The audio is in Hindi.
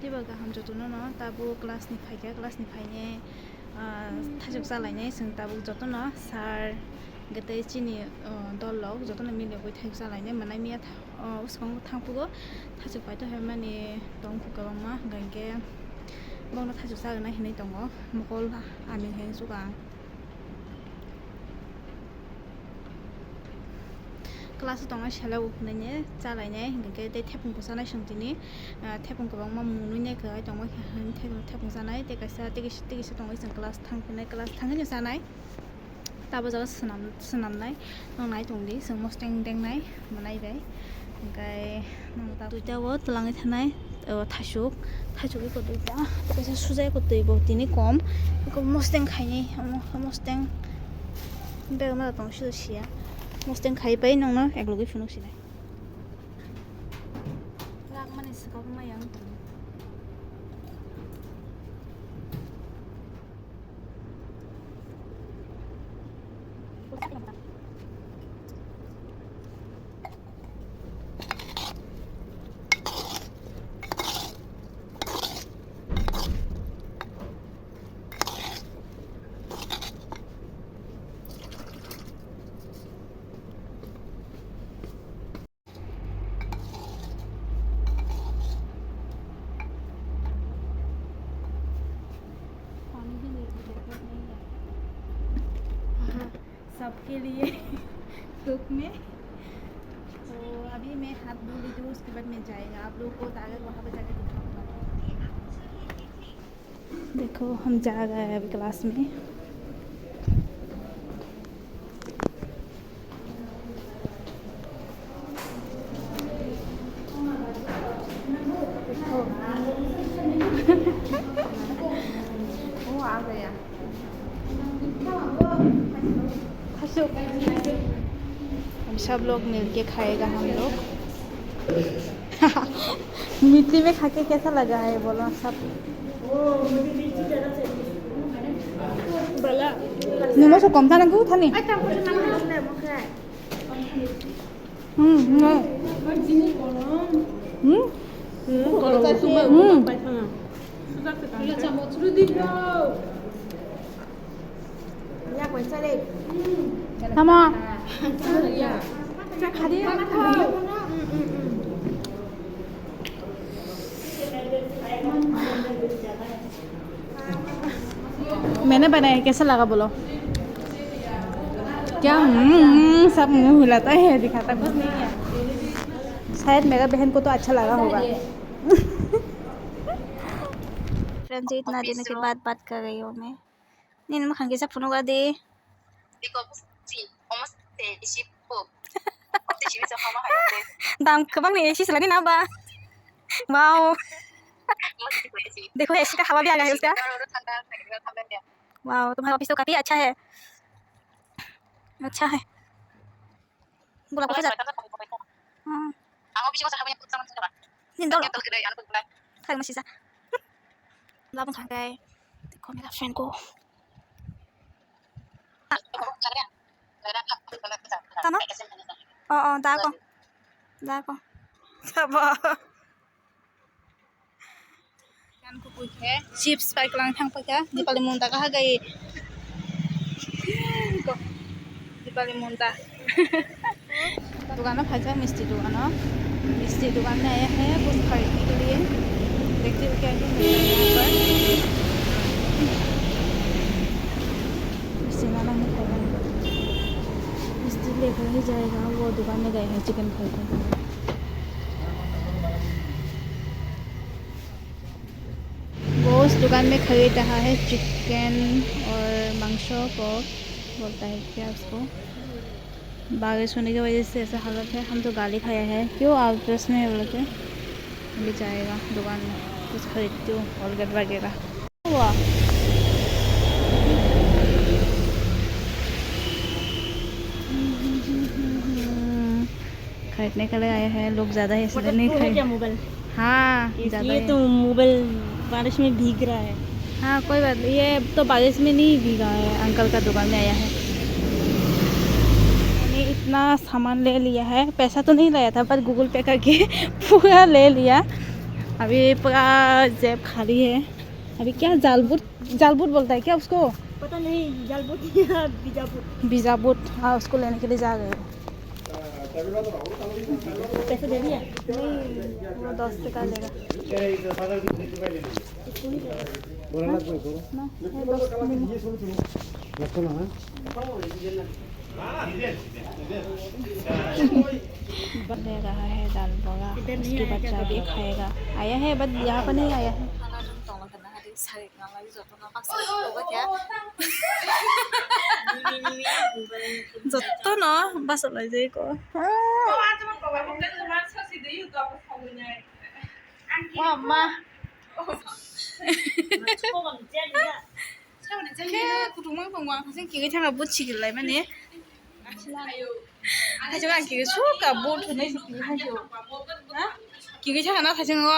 Tibaga ham jotono no tabu class ni phaine thajuk jalai sung tabu jotono sir gete chini dolok jotono mile boi thajuk jalai manai mia usong thangpugo thajuk pai to hemani tong phukabangma gangke bongno thajuk jalai hinai tongo mokol ami hen sugang class tonga shala uknane chalaine hingke te thepung pusanai sungtini thepung kabangma munui kai tongma thepung sanai te kaisa tegi tongai sung class thangni sanai tabo jaga snamnai nongnai tongdi sung mosteng dengnai manai bai hingkai nongta duita o tlangai thanai thasuk ko duita kaisa sujai ko tuibo tini kom ko mosteng khaini mosteng begma tong sia mosteng khai pai nongno eklogi phunuk sinai rak mane sikok mayang सबके लिए धूप में तो अभी मैं हाथ धो ली हूँ उसके बाद मैं जाएगा आप लोगों को आगे वहाँ पे जाकर दिखाऊंगा देखो हम जा गए हैं अभी क्लास में वो आ गया हम सब लोग मिलके खाएगा हम लोग मिट्टी में खा के कैसा लगा है बोलो सब नमो से कम था ना क्यों था नहीं Sama. मैंने बनाया कैसा लगा बोलो क्या सब मुंह हिलाता है दिखाता कुछ नहीं है शायद मेरा बहन को तो अच्छा लगा होगा फ्रेंड्स इतना दिन के बाद बात कर रही हूँ मैं नीन में खांगे सब फुनुगा दे दाम कबां nih AC selani nambah wow देखो एसी का हवा भी आ गया है उसका वाओ तुम्हारा ऑफिस तो काफी अच्छा है बोला कुछ Nindol Kali masih sisa Lapang santai देखो मेरा फ्रेंड को Tama? Oo, dako Sabar Kan kukuy ke Chips pa lang thang pa ka Di palimunta ka hagay Di palimunta दुकान भाजा मिस्टी दुकान में आया है कुछ खरीदने के लिए देखते हुए क्या है यहाँ पर मिस्टी नाना है खाएगा मिस्टी लेकर ही जाएगा वो दुकान में गए हैं चिकन खरीदने वो उस दुकान में खरीद रहा है चिकन और मांस को बोलता है क्या उसको बारिश होने की वजह से ऐसा हालत है हम तो गाली खाया है क्यों आप ड्रेस में बोल के अभी जाएगा दुकान में कुछ खरीदती हूँ कोलगेट वगैरह हुआ खरीदने के लिए आया है लोग ज़्यादा है इसलिए नहीं खरीद मोबाइल हाँ ये तो मोबाइल बारिश में भीग रहा है हाँ कोई बात नहीं ये तो बारिश में नहीं भीगा है अंकल का दुकान में आया है इतना सामान ले लिया है पैसा तो नहीं लाया था पर गूगल पे करके पूरा ले लिया अभी पूरा जेब खाली है। अभी क्या जाल बूट बोलता है क्या उसको? पता नहीं, जाल बूट या बीजा बूट। हाँ, उसको लेने के लिए जा रहे हो। पैसे दे दिया? नहीं, वो 10 टका लेगा ना, ये 10 ले रहा है दाल बड़ा। उसके बच्चा भी खाएगा। आया है बट यहाँ पर नहीं आया है। जत्तो न बासोलाई चाहिँ को अम्मा 구동만 봉광 선생 기계 창아 붙이길래 마네 하지만 기계 수가 뭐 전에 기계 하죠 기계 창아 나 가진 거